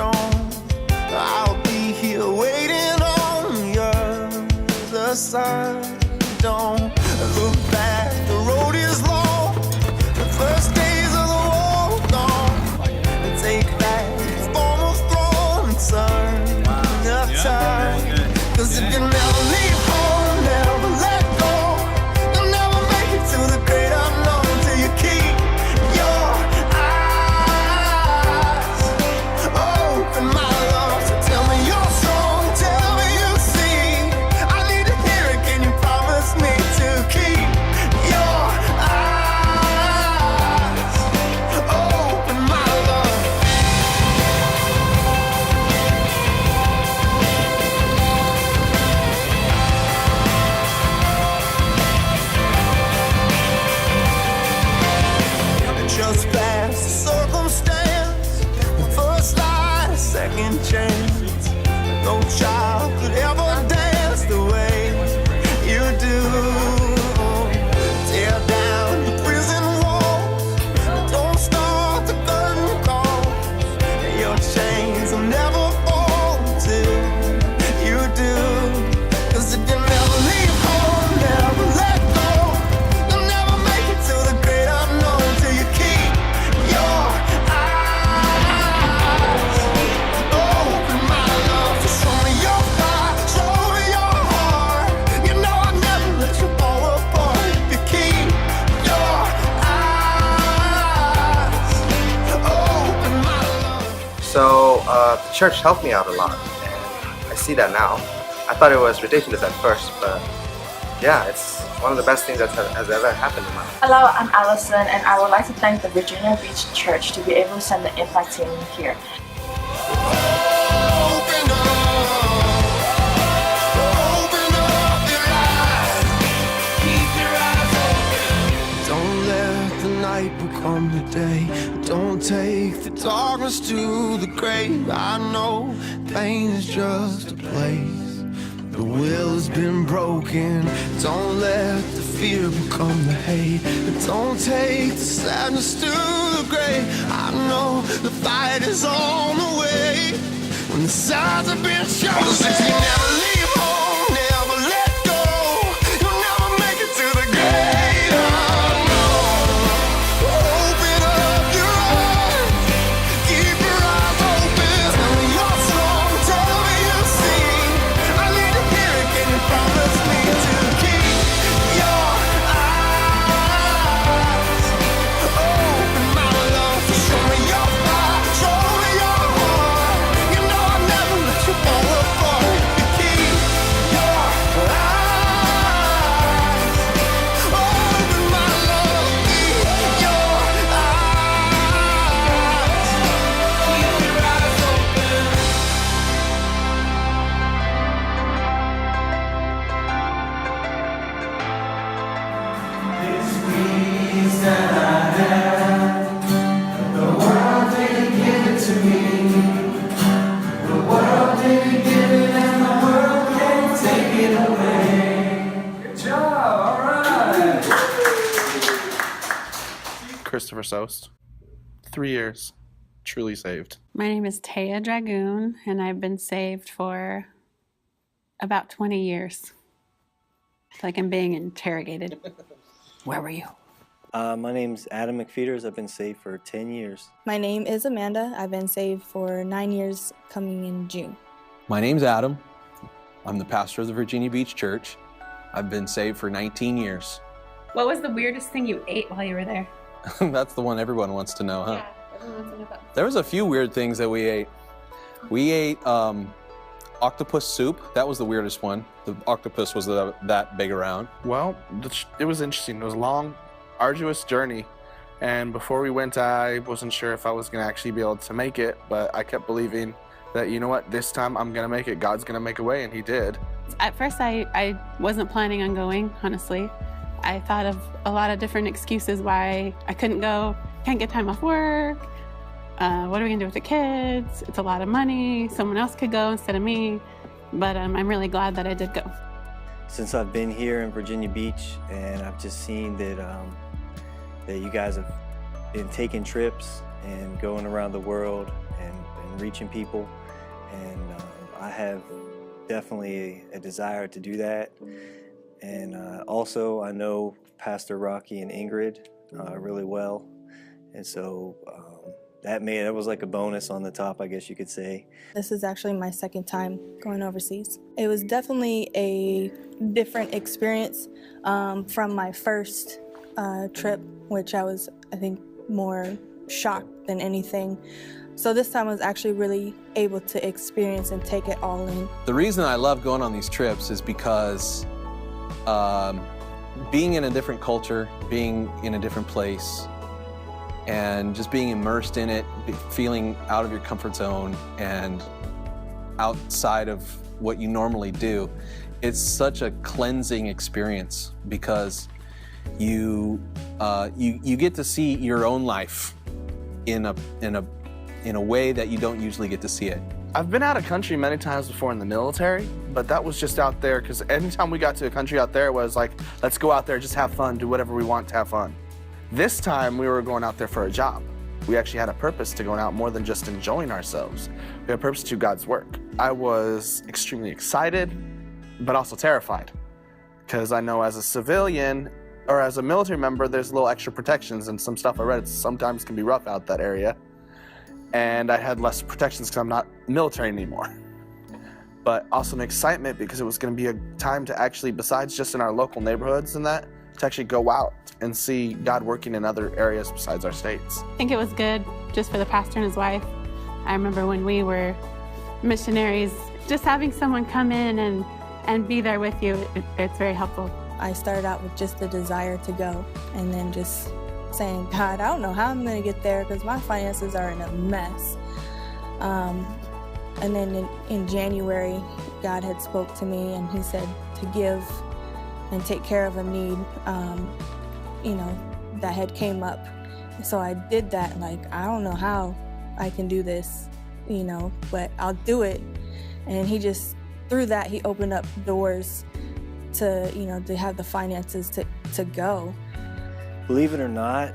stone. I'll be here waiting on your other side. Don't look back, the road is long. The first days of the war gone. Take back the form of throne and turn the tide. 'Cause if you never leave home, never let go, you'll never make it to the great unknown till you keep your eyes open, my love. So tell me you're strong, tell me you see. I need to hear it, can you promise me to keep your eyes open, my love? Just past the circumstance, the first light, a second chance. No child could ever dance the way you do. Tear down the prison walls, don't start the curtain call. Your chains will never fall till you do. 'Cause if you never leave home, never let go, you'll never make it to the great unknown till you keep your eyes open, my love. So show me your fire, show me your heart. You know I'll never let you fall apart if you keep your eyes open, my love. So the church helped me out a lot, and I see that now. I thought it was ridiculous at first, but yeah, it's one of the best things that has ever happened in my life. Hello, I'm Allison, and I would like to thank the Virginia Beach Church to be able to send the Impact team here. Open up your eyes, keep your eyes open. Don't let the night become the day. Don't take the darkness to the grave. I know pain is just a place. The will has been broken. Don't let the fear become the hate. Don't take the sadness to the grave. I know the fight is on the way. When the signs have been shown, if you never leave home, never let go, you'll never make it to the great unknown. Open up your eyes, keep your eyes open. Tell me you're strong, tell me you see. I need to hear it, can you promise me to keep your eyes open, my love? So show me your fire, show me your heart. You know I'll never let you fall apart if you keep your eyes open, my love. Keep your eyes open. Christopher Sost. 3 years. Truly saved. My name is Taya Dragoon, and I've been saved for about 20 years. It's like I'm being interrogated. Where were you? My name's Adam McFeeters. I've been saved for 10 years. My name is Amanda. I've been saved for 9 years coming in June. My name's Adam. I'm the pastor of the Virginia Beach Church. I've been saved for 19 years. What was the weirdest thing you ate while you were there? That's the one everyone wants to know, huh? Yeah, everyone wants to know about. There was a few weird things that we ate. We ate octopus soup. That was the weirdest one. The octopus was that big around. Well, it was interesting. It was a long, arduous journey. And before we went, I wasn't sure if I was going to actually be able to make it, but I kept believing that, you know what, this time I'm going to make it. God's going to make a way, and he did. At first, I wasn't planning on going, honestly. I thought of a lot of different excuses why I couldn't go. Can't get time off work. What are we gonna do with the kids? It's a lot of money. Someone else could go instead of me. But I'm really glad that I did go. Since I've been here in Virginia Beach, and I've just seen that that you guys have been taking trips and going around the world and and reaching people. And I have definitely a desire to do that. And also, I know Pastor Rocky and Ingrid really well. And so that was like a bonus on the top, I guess you could say. This is actually my second time going overseas. It was definitely a different experience from my first trip, which I was, I think, more shocked than anything. So this time I was actually really able to experience and take it all in. The reason I love going on these trips is because being in a different culture, being in a different place, and just being immersed in it, feeling out of your comfort zone and outside of what you normally do, it's such a cleansing experience because you get to see your own life in a way that you don't usually get to see it. I've been out of country many times before in the military, but that was just out there because anytime we got to a country out there, it was like, let's go out there, just have fun, do whatever we want to have fun. This time we were going out there for a job. We actually had a purpose to going out more than just enjoying ourselves. We had a purpose to do God's work. I was extremely excited, but also terrified because I know as a civilian or as a military member, there's a little extra protections and some stuff I read sometimes can be rough out that area. And I had less protections because I'm not military anymore. But also an excitement because it was going to be a time to actually, besides just in our local neighborhoods and that, to actually go out and see God working in other areas besides our states. I think it was good just for the pastor and his wife. I remember when we were missionaries, just having someone come in and be there with you, it's very helpful. I started out with just the desire to go and then just saying, God, I don't know how I'm going to get there because my finances are in a mess. And then in January, God had spoke to me and he said to give and take care of a need, that had came up. So I did that, like, I don't know how I can do this, but I'll do it. And he just, through that, he opened up doors to, to have the finances to go. Believe it or not,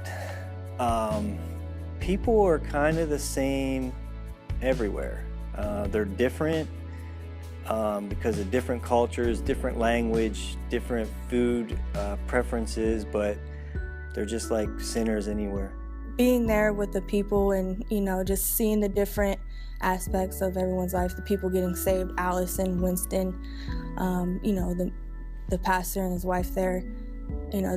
people are kind of the same everywhere. They're different because of different cultures, different language, different food preferences, but they're just like sinners anywhere. Being there with the people and, just seeing the different aspects of everyone's life, the people getting saved, Allison, Winston, the pastor and his wife there,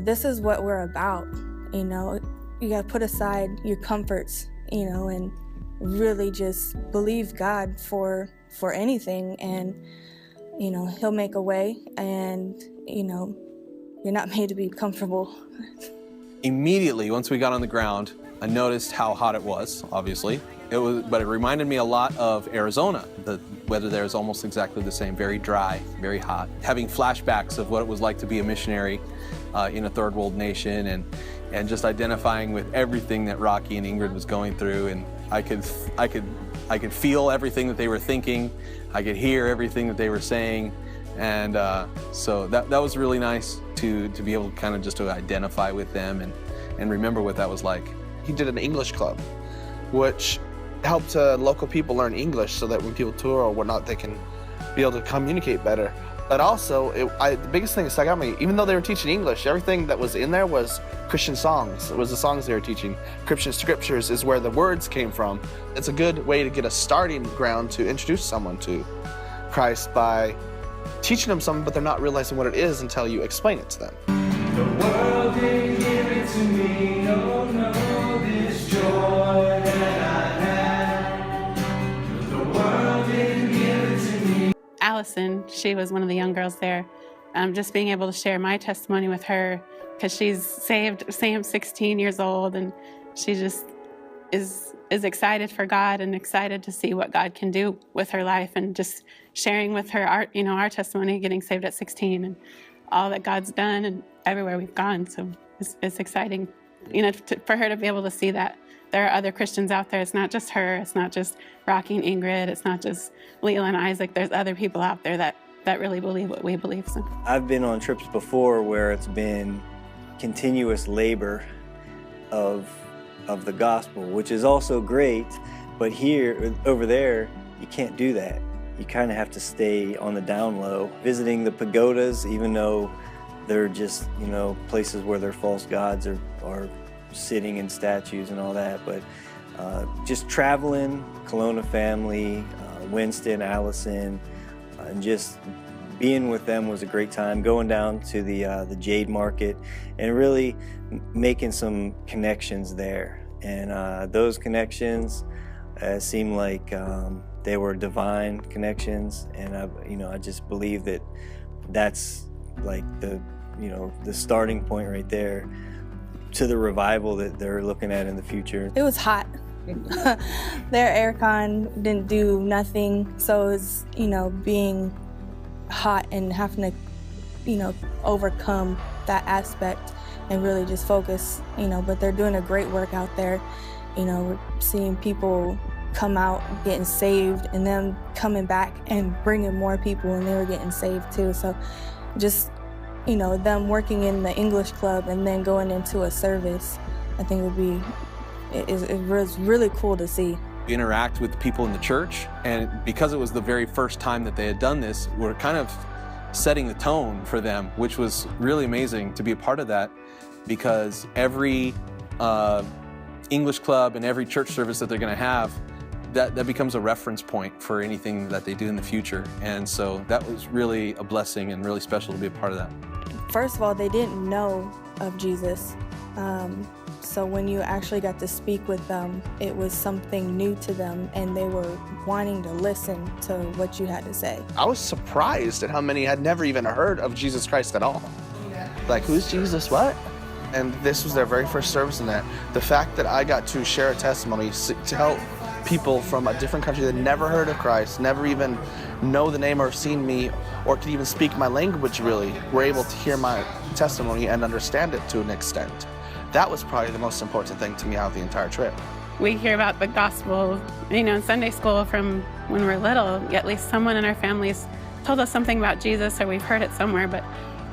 this is what we're about, you gotta put aside your comforts, and really just believe God for anything, and, he'll make a way, and, you're not made to be comfortable. Immediately, once we got on the ground, I noticed how hot it was, obviously. But it reminded me a lot of Arizona. The weather there is almost exactly the same, very dry, very hot. Having flashbacks of what it was like to be a missionary in a third world nation, and just identifying with everything that Rocky and Ingrid was going through, and I could feel everything that they were thinking. I could hear everything that they were saying, and so that was really nice to be able to kind of just to identify with them and remember what that was like. He did an English club, which helped local people learn English so that when people tour or whatnot, they can be able to communicate better. But also, the biggest thing that stuck out to me, even though they were teaching English, everything that was in there was Christian songs. It was the songs they were teaching. Christian scriptures is where the words came from. It's a good way to get a starting ground to introduce someone to Christ by teaching them something, but they're not realizing what it is until you explain it to them. The world didn't give it to me, oh no, this joy that I had. The world didn't give it to me. Allison, she was one of the young girls there. Just being able to share my testimony with her, because she's saved, Sam's 16 years old, and she just is excited for God and excited to see what God can do with her life, and just sharing with her our testimony, getting saved at 16, and all that God's done and everywhere we've gone. So it's exciting, for her to be able to see that there are other Christians out there. It's not just her. It's not just Rocky and Ingrid. It's not just Leela and Isaac. There's other people out there that really believe what we believe. So I've been on trips before where it's been continuous labor of the gospel, which is also great, But here, over there, you can't do that. You kind of have to stay on the down low. Visiting the pagodas, even though they're just, places where their false gods are sitting in statues and all that. But just traveling, Kelowna family, Winston, Allison, and just being with them was a great time. Going down to the Jade Market and really making some connections there. And those connections seemed like they were divine connections. And I just believe that that's like the starting point right there to the revival that they're looking at in the future. It was hot. Their aircon didn't do nothing, so it was, being hot and having to, overcome that aspect and really just focus, but they're doing a great work out there. We're seeing people come out getting saved and them coming back and bringing more people, and they were getting saved too. So just, them working in the English club and then going into a service, I think it was really cool to see. Interact with people in the church, and because it was the very first time that they had done this, we're kind of setting the tone for them, which was really amazing to be a part of that, because every English club and every church service that they're going to have, that becomes a reference point for anything that they do in the future. And so that was really a blessing and really special to be a part of that. First of all, they didn't know of Jesus. So when you actually got to speak with them, it was something new to them, and they were wanting to listen to what you had to say. I was surprised at how many had never even heard of Jesus Christ at all. Like, who's Jesus, what? And this was their very first service in that. The fact that I got to share a testimony to help people from a different country that never heard of Christ, never even know the name or seen me, or could even speak my language really, were able to hear my testimony and understand it to an extent. That was probably the most important thing to me out of the entire trip. We hear about the gospel, in Sunday school from when we're little. At least someone in our families told us something about Jesus, or we've heard it somewhere, but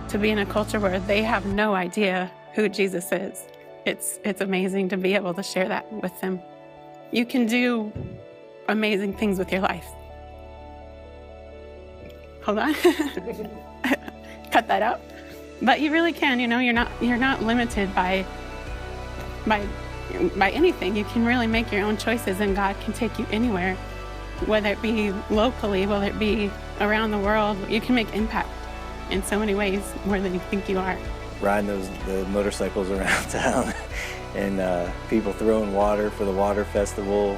to be in a culture where they have no idea who Jesus is, it's amazing to be able to share that with them. You can do amazing things with your life. Hold on. Cut that out. But you really can, you're not limited by anything. You can really make your own choices, and God can take you anywhere, whether it be locally, whether it be around the world. You can make impact in so many ways more than you think you are. Riding the motorcycles around town and people throwing water for the water festival.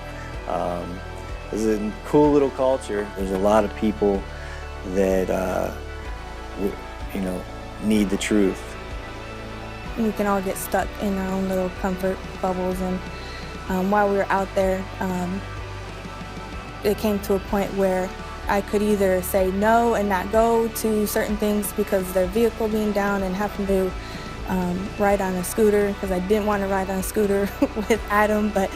It's a cool little culture. There's a lot of people that need the truth. We can all get stuck in our own little comfort bubbles, and while we were out there, it came to a point where I could either say no and not go to certain things because of their vehicle being down and having to ride on a scooter, because I didn't want to ride on a scooter with Adam, but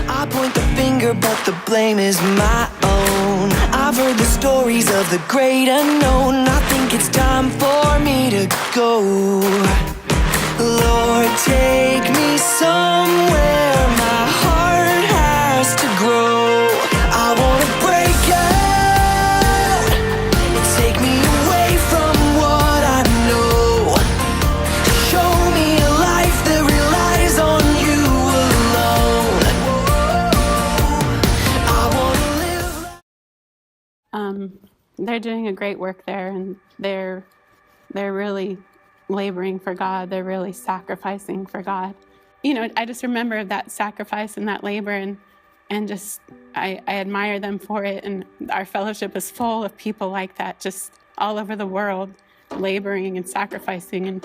I point the finger, but the blame is my own. I've heard the stories of the great unknown. I think it's time for me to go. Lord, take me somewhere my heart has to grow. I wanna break out, take me away from what I know. Show me a life that relies on you alone. They're doing a great work there, and they're really laboring for God. They're really sacrificing for God. I just remember that sacrifice and that labor, and And just, I admire them for it. And our fellowship is full of people like that, just all over the world, laboring and sacrificing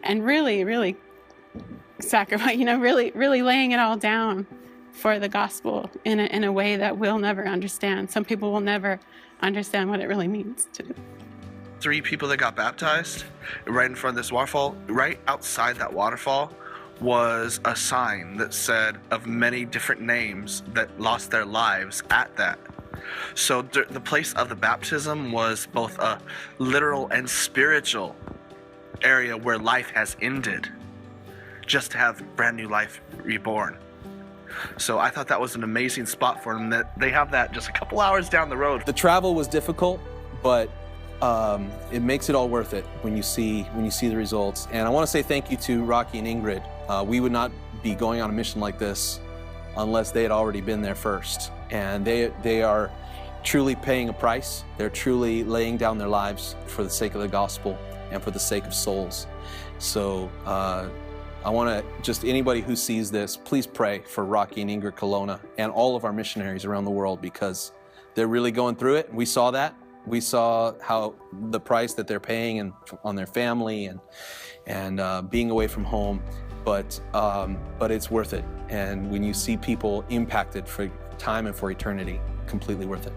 and really, really sacrifice, really laying it all down for the gospel in a way that we'll never understand. Some people will never understand what it really means to do. 3 people that got baptized right in front of this waterfall. Right outside that waterfall was a sign that said of many different names that lost their lives at that. So the place of the baptism was both a literal and spiritual area where life has ended, just to have brand new life reborn. So I thought that was an amazing spot for them, that they have that just a couple hours down the road. The travel was difficult, but it makes it all worth it when you see the results. And I want to say thank you to Rocky and Ingrid. We would not be going on a mission like this unless they had already been there first. And they are truly paying a price. They're truly laying down their lives for the sake of the gospel and for the sake of souls. So I want to just, anybody who sees this, please pray for Rocky and Ingrid Colonna and all of our missionaries around the world, because they're really going through it. We saw that. We saw how the price that they're paying and on their family and being away from home, but it's worth it. And when you see people impacted for time and for eternity, completely worth it.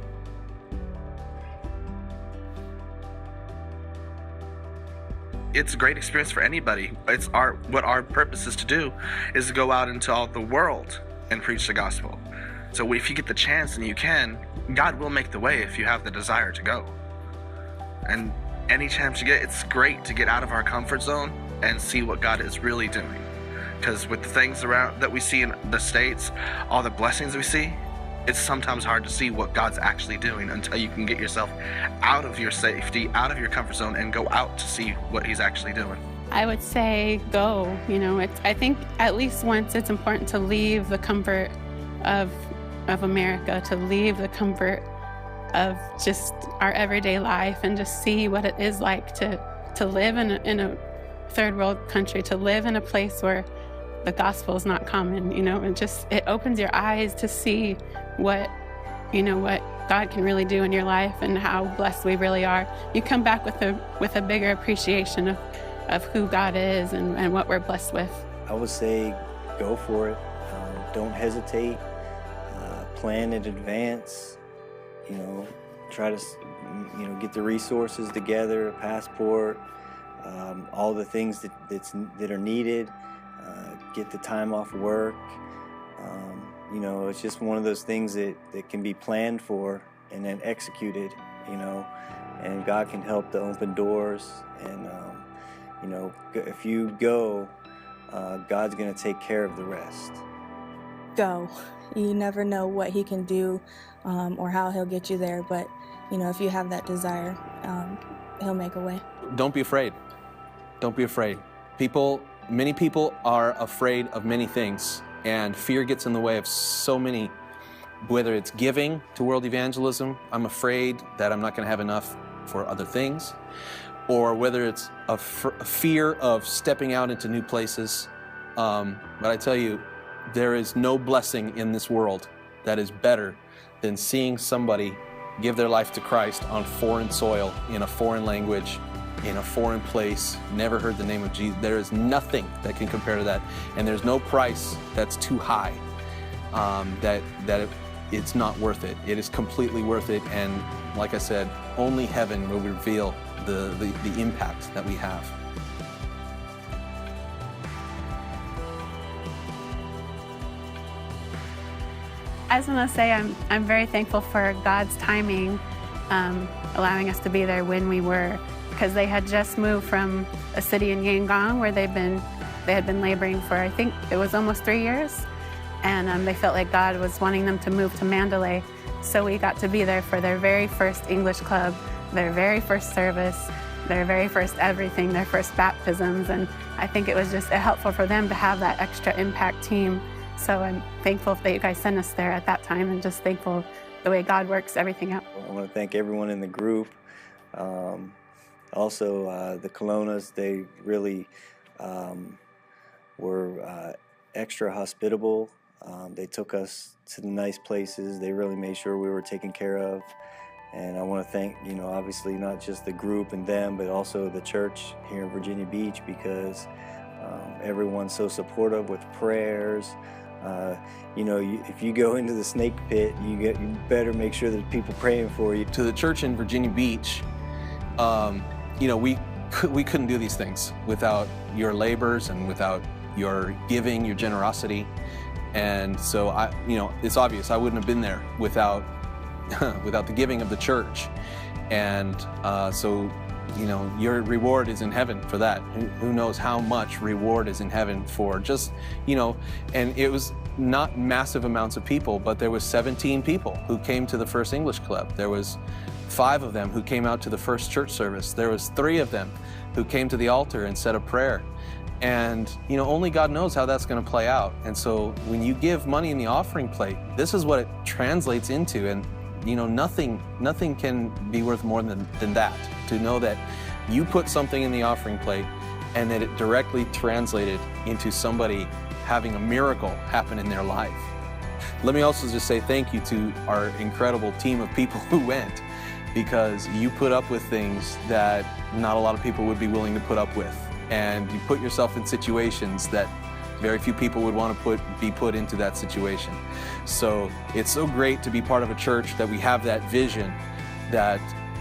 It's a great experience for anybody. What our purpose is to do is to go out into all the world and preach the gospel. So if you get the chance and you can, God will make the way if you have the desire to go. And any chance you get, it's great to get out of our comfort zone and see what God is really doing. Because with the things around that we see in the States, all the blessings we see, it's sometimes hard to see what God's actually doing until you can get yourself out of your safety, out of your comfort zone, and go out to see what He's actually doing. I would say go. I think at least once it's important to leave the comfort of America, to leave the comfort of just our everyday life and just see what it is like to live in a third world country, to live in a place where the gospel is not common, and just, it opens your eyes to see what God can really do in your life and how blessed we really are. You come back with a bigger appreciation of who God is and what we're blessed with. I would say go for it. Don't hesitate. Plan in advance. Try to get the resources together, a passport, all the things that are needed. Get the time off work. It's just one of those things that can be planned for and then executed, and God can help to open doors. And, if you go, God's going to take care of the rest. Go. You never know what He can do or how He'll get you there, but, if you have that desire, He'll make a way. Don't be afraid. Don't be afraid. Many people are afraid of many things, and fear gets in the way of so many, whether it's giving to world evangelism, I'm afraid that I'm not going to have enough for other things, or whether it's a fear of stepping out into new places. But I tell you, there is no blessing in this world that is better than seeing somebody give their life to Christ on foreign soil, in a foreign language, in a foreign place, never heard the name of Jesus. There is nothing that can compare to that. And there's no price that's too high, it's not worth it. It is completely worth it. And like I said, only heaven will reveal the impact that we have. I just want to say I'm very thankful for God's timing, allowing us to be there when we were, because they had just moved from a city in Yangon where they had been laboring for, I think it was almost 3 years, and they felt like God was wanting them to move to Mandalay. So we got to be there for their very first English club, their very first service, their very first everything, their first baptisms, and I think it was just helpful for them to have that extra impact team. So I'm thankful that you guys sent us there at that time, and just thankful the way God works everything out. I want to thank everyone in the group. Also, the Colonnas, they really were extra hospitable. They took us to the nice places. They really made sure we were taken care of. And I want to thank, obviously not just the group and them, but also the church here in Virginia Beach, because everyone's so supportive with prayers. If you go into the snake pit, you better make sure there's people praying for you. To the church in Virginia Beach, we couldn't do these things without your labors and without your giving, your generosity. And so it's obvious I wouldn't have been there without the giving of the church. And so your reward is in heaven for that. Who knows how much reward is in heaven for just, and it was not massive amounts of people, but there was 17 people who came to the first English club. There was 5 of them who came out to the first church service. There was 3 of them who came to the altar and said a prayer. And only God knows how that's going to play out. And so when you give money in the offering plate, this is what it translates into. And nothing can be worth more than that, to know that you put something in the offering plate and that it directly translated into somebody having a miracle happen in their life. Let me also just say thank you to our incredible team of people who went, because you put up with things that not a lot of people would be willing to put up with. And you put yourself in situations that very few people would want to be put into that situation. So it's so great to be part of a church that we have that vision, that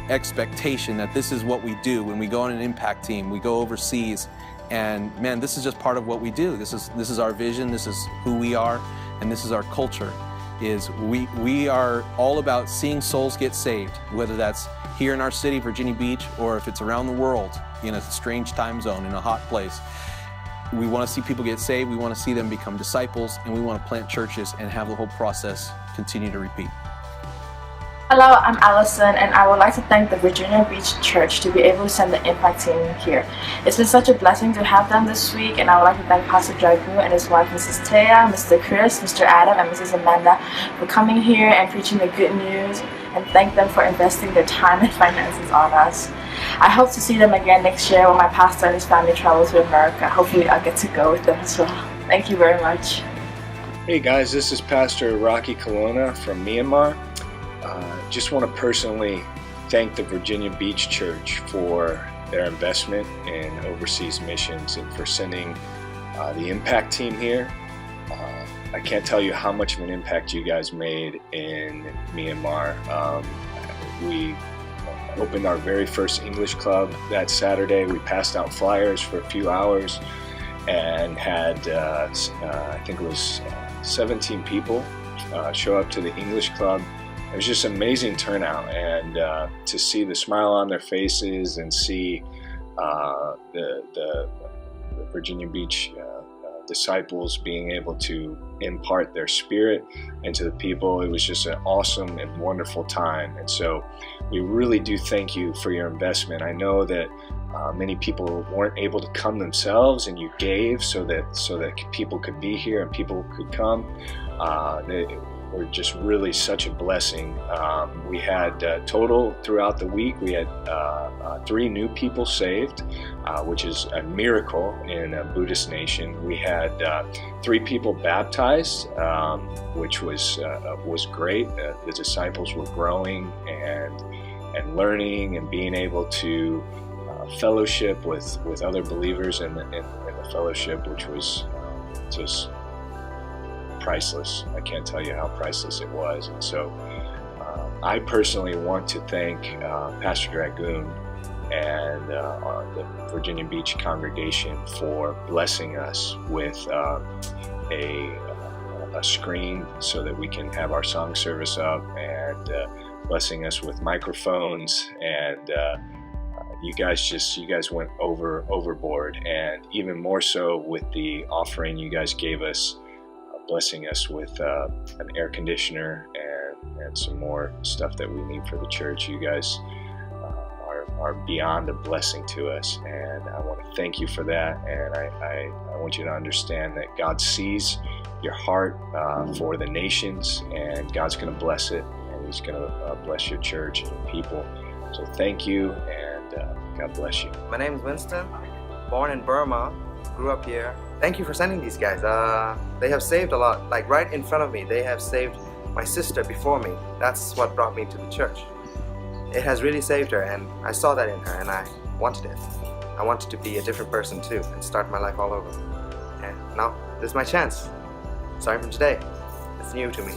expectation that this is what we do when we go on an impact team, we go overseas, and man, this is just part of what we do. This is our vision, this is who we are, and this is our culture. Is we are all about seeing souls get saved, whether that's here in our city, Virginia Beach, or if it's around the world in a strange time zone, in a hot place. We want to see people get saved, we want to see them become disciples, and we want to plant churches and have the whole process continue to repeat. Hello, I'm Allison, and I would like to thank the Virginia Beach Church to be able to send the impact team here. It's been such a blessing to have them this week, and I would like to thank Pastor Dragu and his wife, Mrs. Taya, Mr. Chris, Mr. Adam, and Mrs. Amanda for coming here and preaching the good news, and thank them for investing their time and finances on us. I hope to see them again next year when my pastor and his family travel to America. Hopefully I'll get to go with them as well. Thank you very much. Hey guys, this is Pastor Rocky Kalona from Myanmar. Just want to personally thank the Virginia Beach Church for their investment in overseas missions and for sending the impact team here. I can't tell you how much of an impact you guys made in Myanmar. We opened our very first English club that Saturday. We passed out flyers for a few hours and had, I think it was 17 people show up to the English club. It was just an amazing turnout, and to see the smile on their faces and see the Virginia Beach disciples being able to impart their spirit into the people, it was just an awesome and wonderful time. And so we really do thank you for your investment. I know that many people weren't able to come themselves, and you gave so that people could be here and people could come. Were just really such a blessing. We had total throughout the week, we had 3 new people saved, which is a miracle in a Buddhist nation. We had 3 people baptized, which was great. The disciples were growing and learning and being able to fellowship with other believers in the fellowship, which was just priceless. I can't tell you how priceless it was. And so I personally want to thank Pastor Dragoon and the Virginia Beach congregation for blessing us with a screen so that we can have our song service up, and blessing us with microphones, and you guys went overboard, and even more so with the offering you guys gave us, blessing us with an air conditioner and some more stuff that we need for the church. You guys are beyond a blessing to us, and I want to thank you for that. And I want you to understand that God sees your heart for the nations, and God's going to bless it, and He's going to bless your church and your people. So thank you, and God bless you. My name is Winston, born in Burma, grew up here. thank you for sending these guys. They have saved a lot. Like right in front of me, they have saved my sister before me. That's what brought me to the church. It has really saved her, and I saw that in her, and I wanted it. I wanted to be a different person too and start my life all over. And now, this is my chance. Starting from today, it's new to me.